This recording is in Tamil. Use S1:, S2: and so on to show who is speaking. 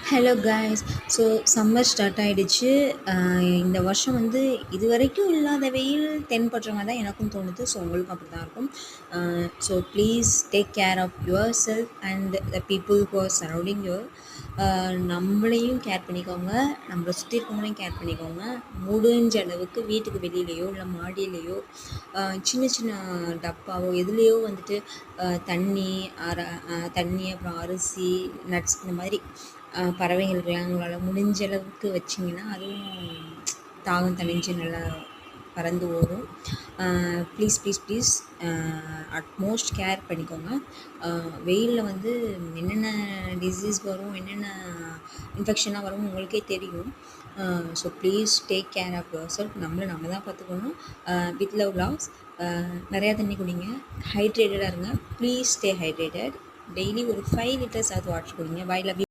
S1: Hello guys. So summer start ஆகிடுச்சு. இந்த வருஷம் வந்து இதுவரைக்கும் இல்லாத வெயில் தென்படுற மாதிரி தான் எனக்கும் தோணுது. ஸோ உங்களுக்கும் அப்படி தான் இருக்கும். So please take care of yourself and the people who are surrounding your. நம்மளையும் கேர் பண்ணிக்கோங்க, நம்மளை சுற்றி இருக்கவங்களையும் கேர் பண்ணிக்கோங்க. முடிஞ்ச அளவுக்கு வீட்டுக்கு வெளியிலையோ இல்லை மாடியிலையோ சின்ன சின்ன டப்பாவோ எதுலேயோ வந்துட்டு தண்ணி தண்ணி அப்புறம் அரிசி நட்ஸ் இந்த மாதிரி பறவைகளுக்கெல்லாம் உங்களால் முடிஞ்ச அளவுக்கு வச்சிங்கன்னா அதுவும் தாகம் தணிஞ்சு நல்லா பறந்து ஓடும். Please please please utmost care பண்ணிக்கோங்க. வெயிலில் வந்து என்னென்ன டிசீஸ் வரும், என்னென்ன இன்ஃபெக்ஷனாக வரும் உங்களுக்கே தெரியும். So please take care of yourself. நம்ம தான் பார்த்துக்கணும். With love loss. நிறையா தண்ணி குடிங்க, ஹைட்ரேட்டடாக இருங்க. Please stay hydrated. டெய்லி ஒரு 5 லிட்டர்ஸ் ஆகுது வாட்டர் குடிங்க. Bye love you.